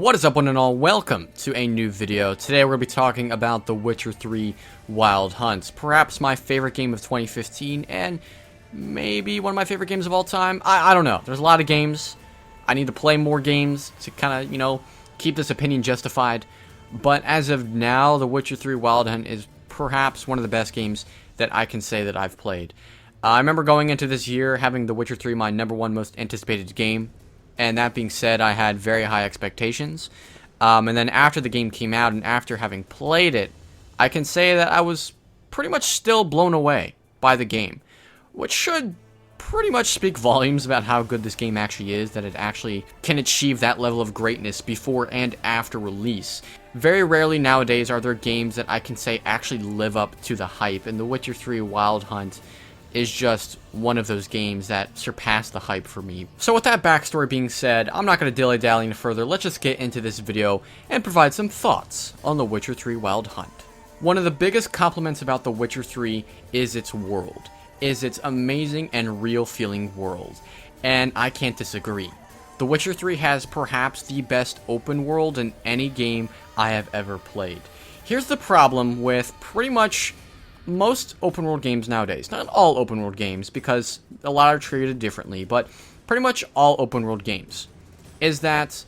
What is up, one and all? Welcome to a new video. Today we're going to be talking about The Witcher 3 Wild Hunt. Perhaps my favorite game of 2015 and maybe one of my favorite games of all time. I don't know. There's a lot of games. I need to play more games to kind of, keep this opinion justified. But as of now, The Witcher 3 Wild Hunt is perhaps one of the best games that I can say that I've played. I remember going into this year having The Witcher 3 my #1 most anticipated game. And that being said, I had very high expectations. And then after the game came out and after having played it, I can say that I was pretty much still blown away by the game. Which should pretty much speak volumes about how good this game actually is, that it actually can achieve that level of greatness before and after release. Very rarely nowadays are there games that I can say actually live up to the hype, and The Witcher 3 Wild Hunt is just one of those games that surpassed the hype for me. So with that backstory being said, I'm not going to dilly-dally any further. Let's just get into this video and provide some thoughts on The Witcher 3 Wild Hunt. One of the biggest compliments about The Witcher 3 is its world, is its amazing and real-feeling world, and I can't disagree. The Witcher 3 has perhaps the best open world in any game I have ever played. Here's the problem with pretty much most open world games nowadays. Not all open world games, because a lot are treated differently, but pretty much all open world games, is that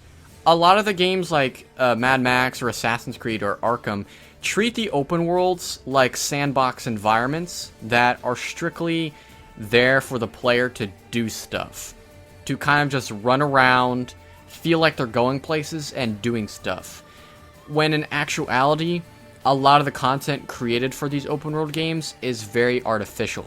a lot of the games like Mad Max or Assassin's Creed or Arkham treat the open worlds like sandbox environments that are strictly there for the player to do stuff, to kind of just run around, feel like they're going places and doing stuff, when in actuality a lot of the content created for these open world games is very artificial,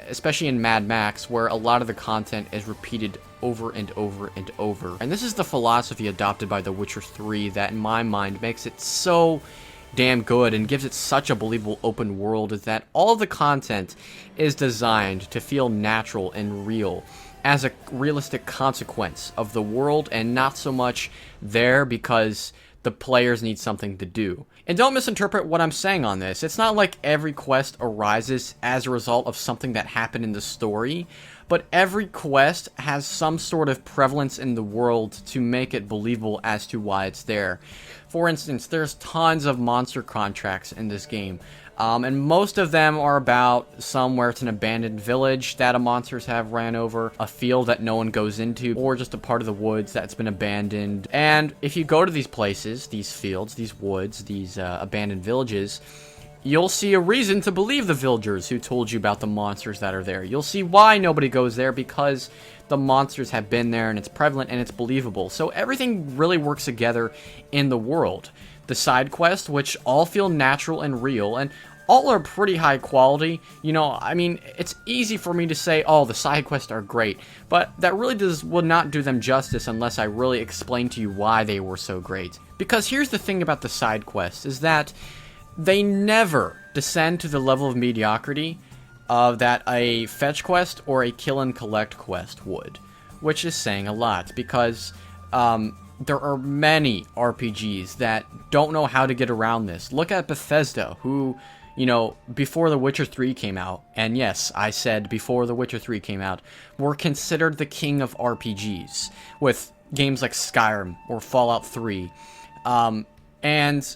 especially in Mad Max, where a lot of the content is repeated over and over and over. And this is the philosophy adopted by The Witcher 3 that, in my mind, makes it so damn good and gives it such a believable open world, is that all of the content is designed to feel natural and real, as a realistic consequence of the world, and not so much there because the players need something to do. And don't misinterpret what I'm saying on this. It's not like every quest arises as a result of something that happened in the story, but every quest has some sort of prevalence in the world to make it believable as to why it's there. For instance, there's tons of monster contracts in this game. And most of them are about somewhere it's an abandoned village that monsters have ran over, a field that no one goes into, or just a part of the woods that's been abandoned. And if you go to these places, these fields, these woods, these abandoned villages, you'll see a reason to believe the villagers who told you about the monsters that are there. You'll see why nobody goes there, because the monsters have been there and it's prevalent and it's believable. So everything really works together in the world. The side quests, which all feel natural and real, and all are pretty high quality. It's easy for me to say, oh, the side quests are great, but that really would not do them justice unless I really explain to you why they were so great. Because here's the thing about the side quests, is that they never descend to the level of mediocrity that a fetch quest or a kill and collect quest would, which is saying a lot, because there are many RPGs that don't know how to get around this. Look at Bethesda, who, before The Witcher 3 came out, and yes, I said before The Witcher 3 came out, were considered the king of RPGs, with games like Skyrim or Fallout 3. And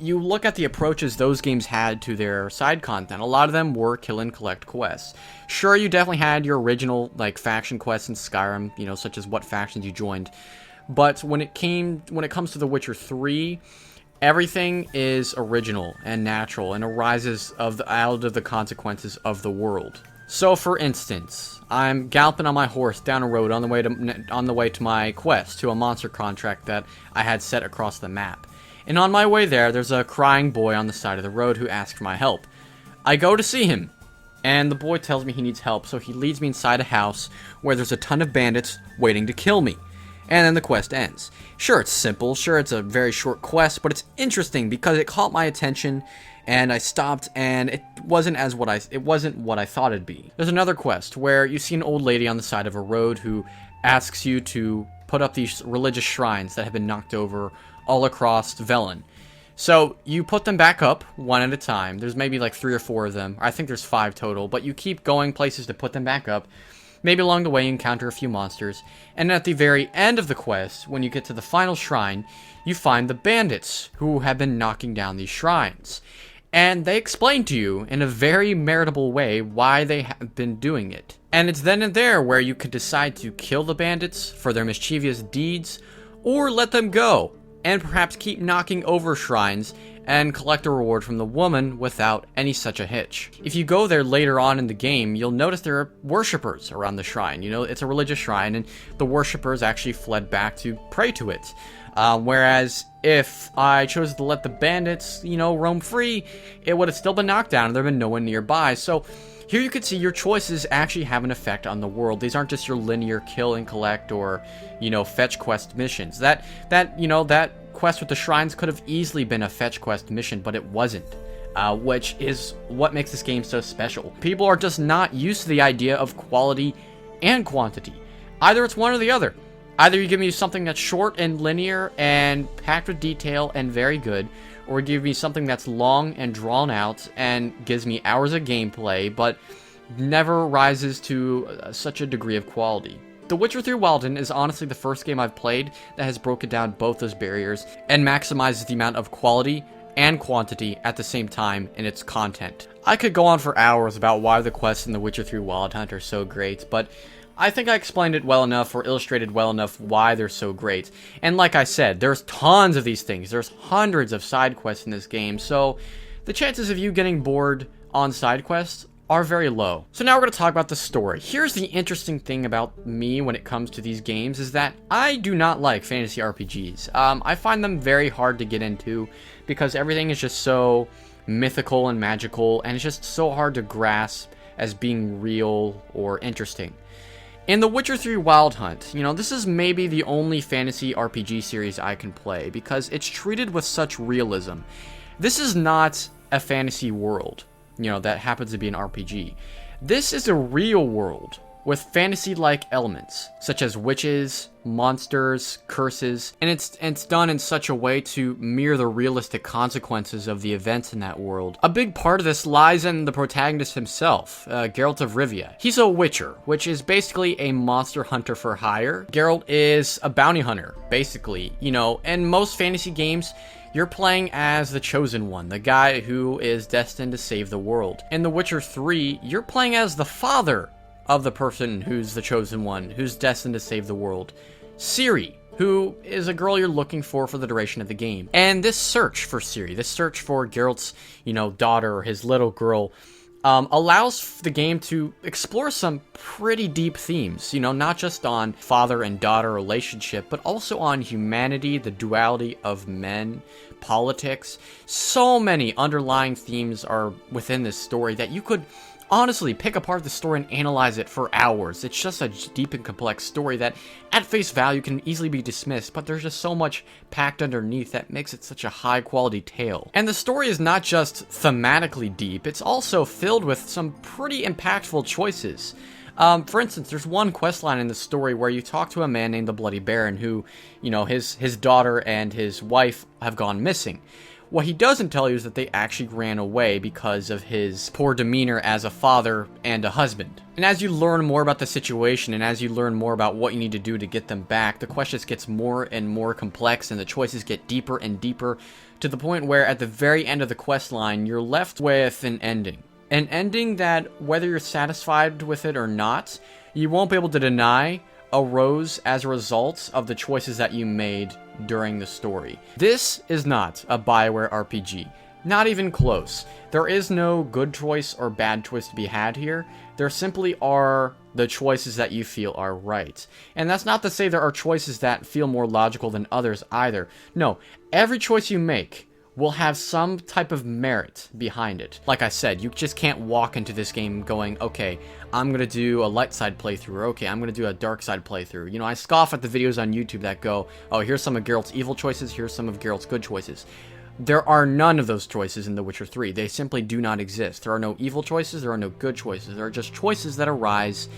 you look at the approaches those games had to their side content. A lot of them were kill and collect quests. Sure, you definitely had your original faction quests in Skyrim, such as what factions you joined. But when it comes to The Witcher 3, everything is original and natural and arises out of the consequences of the world. So, for instance, I'm galloping on my horse down a road on the way to my quest, to a monster contract that I had set across the map. And on my way there's a crying boy on the side of the road who asks for my help. I go to see him, and the boy tells me he needs help, so he leads me inside a house where there's a ton of bandits waiting to kill me. And then the quest ends. Sure, it's simple, sure, it's a very short quest, but it's interesting because it caught my attention, and I stopped, and it wasn't what I thought it'd be. There's another quest where you see an old lady on the side of a road who asks you to put up these religious shrines that have been knocked over all across Velen. So you put them back up one at a time. There's maybe 3 or 4 of them. I think there's 5 total, but you keep going places to put them back up. Maybe along the way you encounter a few monsters, and at the very end of the quest, when you get to the final shrine, you find the bandits who have been knocking down these shrines. And they explain to you in a very meritable way why they have been doing it. And it's then and there where you could decide to kill the bandits for their mischievous deeds, or let them go, and perhaps keep knocking over shrines and collect a reward from the woman without any such a hitch. If you go there later on in the game, you'll notice there are worshippers around the shrine. You know, it's a religious shrine, and the worshippers actually fled back to pray to it. Whereas if I chose to let the bandits, roam free, it would have still been knocked down and there would have been no one nearby. So here you can see your choices actually have an effect on the world. These aren't just your linear kill and collect or, fetch quest missions. That quest with the shrines could have easily been a fetch quest mission, but it wasn't. Which is what makes this game so special. People are just not used to the idea of quality and quantity. Either it's one or the other. Either you give me something that's short and linear and packed with detail and very good, or give me something that's long and drawn out and gives me hours of gameplay, but never rises to such a degree of quality. The Witcher 3 Wild Hunt is honestly the first game I've played that has broken down both those barriers and maximizes the amount of quality and quantity at the same time in its content. I could go on for hours about why the quests in The Witcher 3 Wild Hunt are so great, but I think I explained it well enough or illustrated well enough why they're so great. And like I said, there's tons of these things. There's hundreds of side quests in this game, so the chances of you getting bored on side quests are very low. So now we're going to talk about the story. Here's the interesting thing about me when it comes to these games is that I do not like fantasy RPGs. I find them very hard to get into because everything is just so mythical and magical, and it's just so hard to grasp as being real or interesting. In The Witcher 3 Wild Hunt, this is maybe the only fantasy RPG series I can play because it's treated with such realism. This is not a fantasy world, that happens to be an RPG. This is a real world with fantasy-like elements, such as witches, monsters, curses, and it's done in such a way to mirror the realistic consequences of the events in that world. A big part of this lies in the protagonist himself, Geralt of Rivia. He's a witcher, which is basically a monster hunter for hire. Geralt is a bounty hunter, basically. In most fantasy games, you're playing as the chosen one, the guy who is destined to save the world. In The Witcher 3, you're playing as the father of the person who's the chosen one, who's destined to save the world. Ciri, who is a girl you're looking for the duration of the game. And this search for Ciri, this search for Geralt's, daughter, or his little girl, allows the game to explore some pretty deep themes, not just on father and daughter relationship, but also on humanity, the duality of men, politics. So many underlying themes are within this story that you could honestly pick apart the story and analyze it for hours. It's just a deep and complex story that at face value can easily be dismissed, but there's just so much packed underneath that makes it such a high quality tale. And the story is not just thematically deep, it's also filled with some pretty impactful choices. For instance, there's one questline in the story where you talk to a man named the Bloody Baron who, his daughter and his wife have gone missing. What he doesn't tell you is that they actually ran away because of his poor demeanor as a father and a husband. And as you learn more about the situation and as you learn more about what you need to do to get them back, the quest just gets more and more complex and the choices get deeper and deeper to the point where at the very end of the quest line, you're left with an ending. An ending that, whether you're satisfied with it or not, you won't be able to deny arose as a result of the choices that you made during the story. This is not a BioWare RPG. Not even close. There is no good choice or bad choice to be had here. There simply are the choices that you feel are right. And that's not to say there are choices that feel more logical than others either. No, every choice you make will have some type of merit behind it. Like I said, you just can't walk into this game going, okay, I'm gonna do a light side playthrough, or okay, I'm gonna do a dark side playthrough. I scoff at the videos on YouTube that go, oh, here's some of Geralt's evil choices, here's some of Geralt's good choices. There are none of those choices in The Witcher 3. They simply do not exist. There are no evil choices, there are no good choices. There are just choices that arise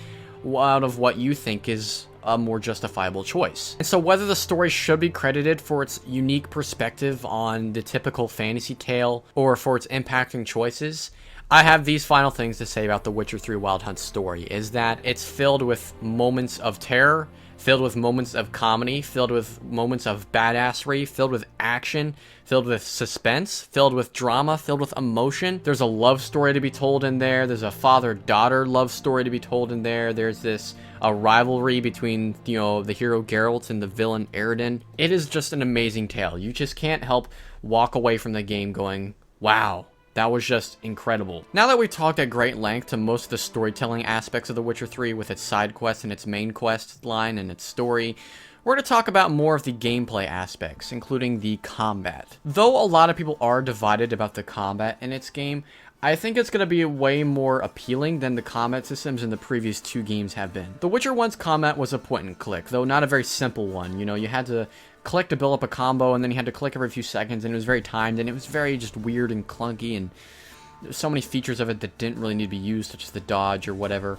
out of what you think is a more justifiable choice. And so whether the story should be credited for its unique perspective on the typical fantasy tale or for its impacting choices, I have these final things to say about The Witcher 3 Wild Hunt story, is that it's filled with moments of terror, filled with moments of comedy, filled with moments of badassery, filled with action, filled with suspense, filled with drama, filled with emotion. There's a love story to be told in there. There's a father-daughter love story to be told in there. There's a rivalry between, the hero Geralt and the villain Eredin. It is just an amazing tale. You just can't help walk away from the game going, wow. That was just incredible. Now that we've talked at great length to most of the storytelling aspects of The Witcher 3 with its side quests and its main quest line and its story, we're going to talk about more of the gameplay aspects, including the combat. Though a lot of people are divided about the combat in its game, I think it's going to be way more appealing than the combat systems in the previous 2 games have been. The Witcher 1's combat was a point and click, though not a very simple one. You had to click to build up a combo, and then you had to click every few seconds, and it was very timed, and it was very just weird and clunky, and there's so many features of it that didn't really need to be used, such as the dodge or whatever.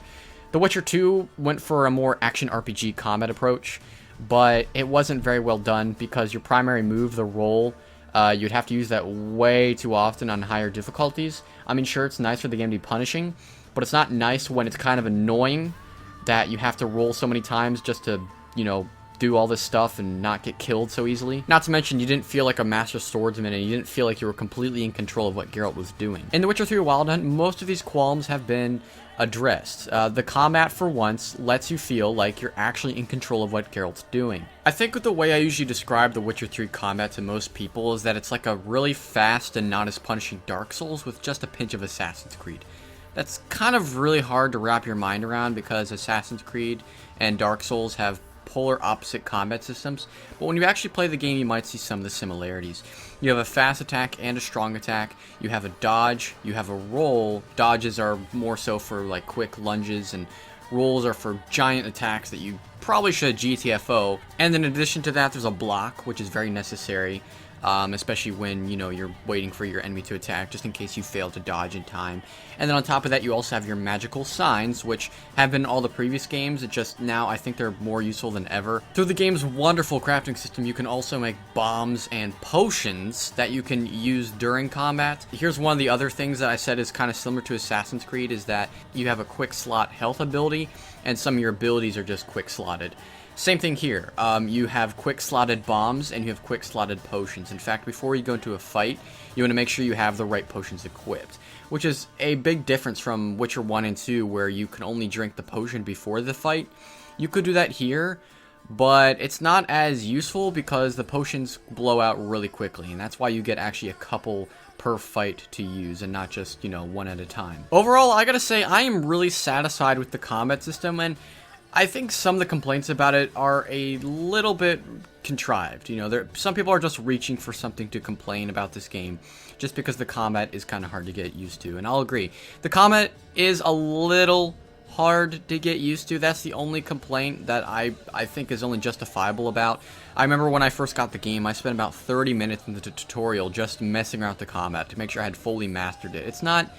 The Witcher 2 went for a more action RPG combat approach, but it wasn't very well done because your primary move, the roll, you'd have to use that way too often on higher difficulties. I mean, sure, it's nice for the game to be punishing, but it's not nice when it's kind of annoying that you have to roll so many times just to, do all this stuff and not get killed so easily. Not to mention, you didn't feel like a master swordsman, and you didn't feel like you were completely in control of what Geralt was doing. In The Witcher 3 Wild Hunt, most of these qualms have been addressed. The combat, for once, lets you feel like you're actually in control of what Geralt's doing. I think the way I usually describe The Witcher 3 combat to most people is that it's like a really fast and not as punishing Dark Souls with just a pinch of Assassin's Creed. That's kind of really hard to wrap your mind around because Assassin's Creed and Dark Souls have polar opposite combat systems, but when you actually play the game, you might see some of the similarities. You have a fast attack and a strong attack. You have a dodge. You have a roll. Dodges are more so for like quick lunges, and rolls are for giant attacks that you probably should GTFO. And in addition to that, there's a block, which is very necessary. Especially when, you're waiting for your enemy to attack, just in case you fail to dodge in time. And then on top of that, you also have your magical signs, which have been in all the previous games. It just now, I think they're more useful than ever. Through the game's wonderful crafting system, you can also make bombs and potions that you can use during combat. Here's one of the other things that I said is kind of similar to Assassin's Creed, is that you have a quick slot health ability, and some of your abilities are just quick slotted. Same thing here. You have quick slotted bombs and you have quick slotted potions. In fact, before you go into a fight, you want to make sure you have the right potions equipped, which is a big difference from Witcher 1 and 2, where you can only drink the potion before the fight. You could do that here, but it's not as useful because the potions blow out really quickly, and that's why you get actually a couple per fight to use and not just, one at a time. Overall, I gotta say, I am really satisfied with the combat system, and I think some of the complaints about it are a little bit contrived. Some people are just reaching for something to complain about this game just because the combat is kind of hard to get used to, and I'll agree. The combat is a little hard to get used to. That's the only complaint that I think is only justifiable about. I remember when I first got the game, I spent about 30 minutes in the tutorial just messing around with the combat to make sure I had fully mastered it. It's not...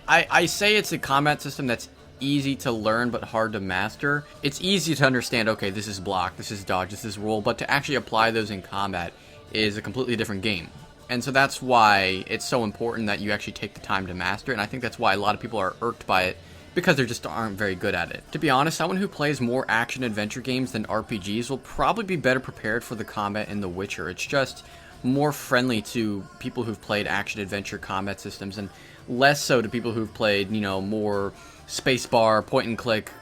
I say it's a combat system that's easy to learn but hard to master. It's easy to understand, okay, this is block, this is dodge, this is roll, but to actually apply those in combat is a completely different game. And so that's why it's so important that you actually take the time to master it, and I think that's why a lot of people are irked by it, because they just aren't very good at it. To be honest, someone who plays more action-adventure games than RPGs will probably be better prepared for the combat in The Witcher. It's just more friendly to people who've played action-adventure combat systems, and less so to people who've played, more spacebar, point-and-click,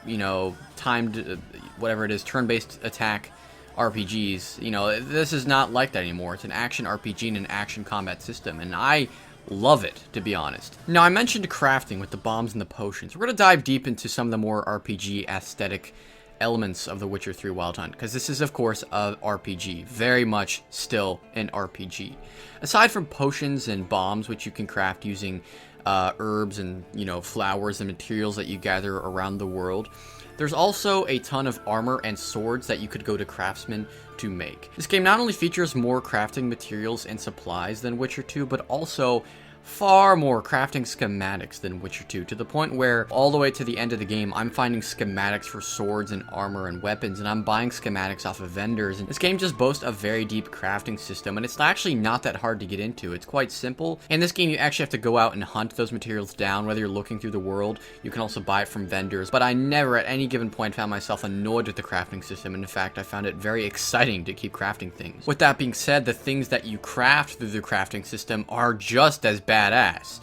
timed, whatever it is, turn-based attack RPGs. This is not like that anymore. It's an action RPG and an action combat system, and I love it, to be honest. Now, I mentioned crafting with the bombs and the potions. We're going to dive deep into some of the more RPG aesthetic elements of The Witcher 3 Wild Hunt, because this is, of course, a RPG. Very much still an RPG. Aside from potions and bombs, which you can craft using herbs and, flowers and materials that you gather around the world, there's also a ton of armor and swords that you could go to craftsmen to make. This game not only features more crafting materials and supplies than Witcher 2, but also far more crafting schematics than Witcher 2, to the point where all the way to the end of the game, I'm finding schematics for swords and armor and weapons, and I'm buying schematics off of vendors. And this game just boasts a very deep crafting system, and it's actually not that hard to get into. It's quite simple. In this game, you actually have to go out and hunt those materials down, whether you're looking through the world. You can also buy it from vendors, but I never at any given point found myself annoyed with the crafting system, and in fact, I found it very exciting to keep crafting things. With that being said, the things that you craft through the crafting system are just as badass.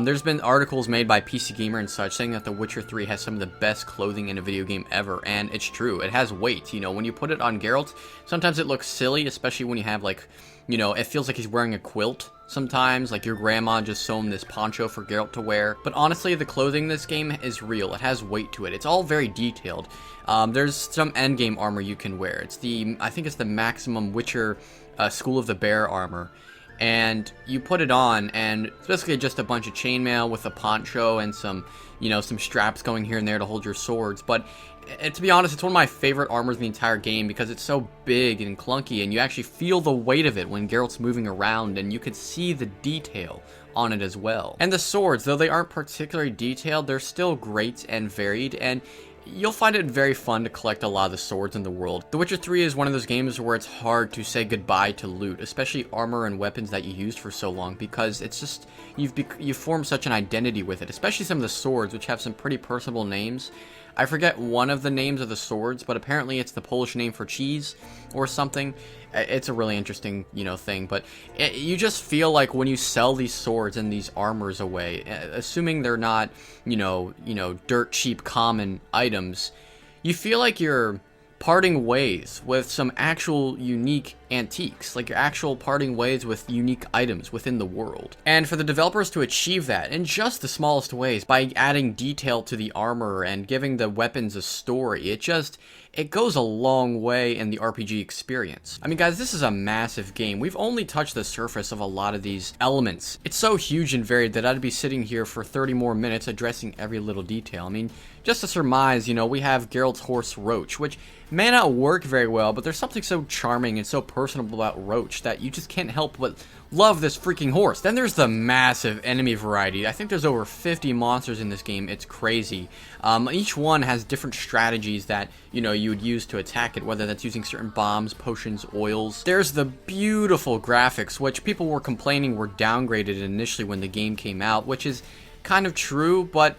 There's been articles made by PC Gamer and such saying that The Witcher 3 has some of the best clothing in a video game ever, and it's true. It has weight. You know, when you put it on Geralt, sometimes it looks silly, especially when you have, like, you know, it feels like he's wearing a quilt sometimes, like your grandma just sewn this poncho for Geralt to wear. But honestly, the clothing in this game is real. It has weight to it. It's all very detailed. There's some endgame armor you can wear. It's I think it's the maximum Witcher School of the Bear armor. And you put it on, and it's basically just a bunch of chainmail with a poncho and some, you know, some straps going here and there to hold your swords. But to be honest, it's one of my favorite armors in the entire game because it's so big and clunky, and you actually feel the weight of it when Geralt's moving around, and you can see the detail on it as well. And the swords, though they aren't particularly detailed, they're still great and varied, and you'll find it very fun to collect a lot of the swords in the world. The Witcher 3 is one of those games where it's hard to say goodbye to loot, especially armor and weapons that you used for so long, because it's just, you've formed such an identity with it, especially some of the swords, which have some pretty personable names. I forget one of the names of the swords, but apparently it's the Polish name for cheese or something. It's a really interesting, you know, thing, but you just feel like when you sell these swords and these armors away, assuming they're not, you know, dirt cheap common items, you feel like you're parting ways with some actual unique antiques, like your actual parting ways with unique items within the world. And for the developers to achieve that in just the smallest ways by adding detail to the armor and giving the weapons a story, it goes a long way in the RPG experience. I mean, guys, this is a massive game. We've only touched the surface of a lot of these elements. It's so huge and varied that I'd be sitting here for 30 more minutes addressing every little detail. I mean, just to surmise, you know, we have Geralt's horse Roach, which may not work very well, but there's something so charming and so personable about Roach that you just can't help but love this freaking horse. Then there's the massive enemy variety. I think there's over 50 monsters in this game. It's crazy. Each one has different strategies that, you know, you would use to attack it, whether that's using certain bombs, potions, oils. There's the beautiful graphics, which people were complaining were downgraded initially when the game came out, which is kind of true, but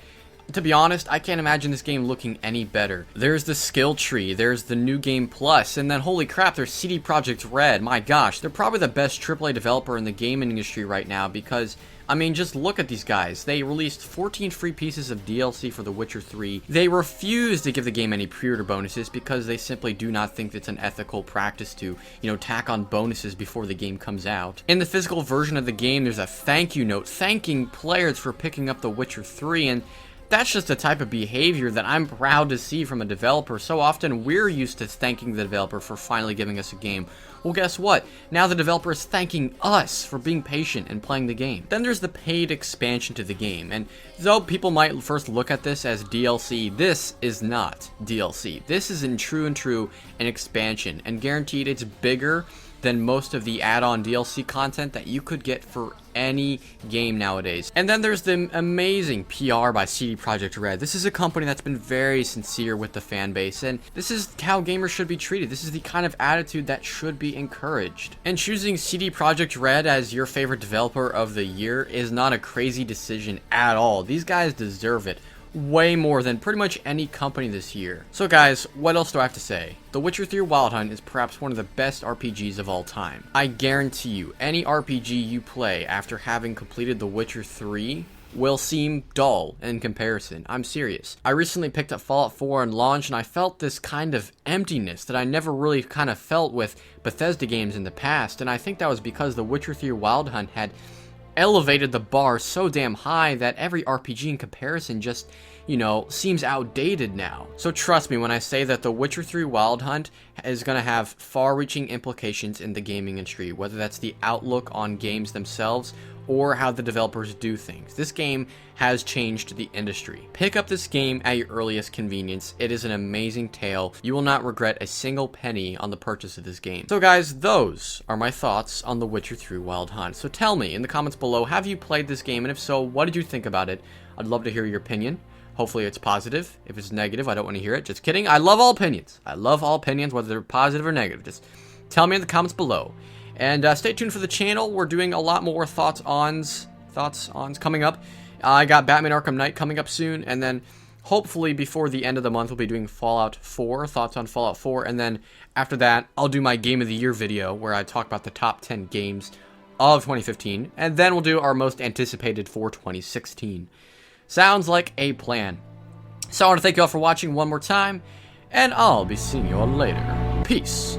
to be honest, I can't imagine this game looking any better. There's the skill tree, there's the New Game Plus, and then holy crap, there's CD Projekt Red. My gosh, they're probably the best AAA developer in the gaming industry right now because, I mean, just look at these guys. They released 14 free pieces of DLC for The Witcher 3. They refuse to give the game any pre-order bonuses because they simply do not think it's an ethical practice to, you know, tack on bonuses before the game comes out. In the physical version of the game, there's a thank you note thanking players for picking up The Witcher 3, and that's just the type of behavior that I'm proud to see from a developer. So often we're used to thanking the developer for finally giving us a game. Well, guess what? Now the developer is thanking us for being patient and playing the game. Then there's the paid expansion to the game, and though people might first look at this as DLC, this is not DLC. This is in true an expansion, and guaranteed it's bigger than most of the add-on DLC content that you could get for any game nowadays. And then there's the amazing PR by CD Projekt Red. This is a company that's been very sincere with the fan base, and this is how gamers should be treated. This is the kind of attitude that should be encouraged. And choosing CD Projekt Red as your favorite developer of the year is not a crazy decision at all. These guys deserve it way more than pretty much any company this year. So guys, what else do I have to say? The Witcher 3 Wild Hunt is perhaps one of the best RPGs of all time. I guarantee you, any RPG you play after having completed The Witcher 3 will seem dull in comparison. I'm serious. I recently picked up Fallout 4 on launch, and I felt this kind of emptiness that I never really kind of felt with Bethesda games in the past, and I think that was because The Witcher 3 Wild Hunt had elevated the bar so damn high that every RPG in comparison just, you know, seems outdated now. So trust me when I say that The Witcher 3 Wild Hunt is going to have far-reaching implications in the gaming industry, whether that's the outlook on games themselves or how the developers do things. This game has changed the industry. Pick up this game at your earliest convenience. It is an amazing tale. You will not regret a single penny on the purchase of this game. So guys, those are my thoughts on The Witcher 3 Wild Hunt. So tell me in the comments below, have you played this game? And if so, what did you think about it? I'd love to hear your opinion. Hopefully it's positive. If it's negative, I don't want to hear it. Just kidding. I love all opinions. I love all opinions, whether they're positive or negative. Just tell me in the comments below. And stay tuned for the channel. We're doing a lot more thoughts ons coming up. I got Batman Arkham Knight coming up soon. And then hopefully before the end of the month, we'll be doing Fallout 4, thoughts on Fallout 4. And then after that, I'll do my Game of the Year video where I talk about the top 10 games of 2015. And then we'll do our most anticipated for 2016. Sounds like a plan. So I want to thank you all for watching one more time, and I'll be seeing you all later. Peace.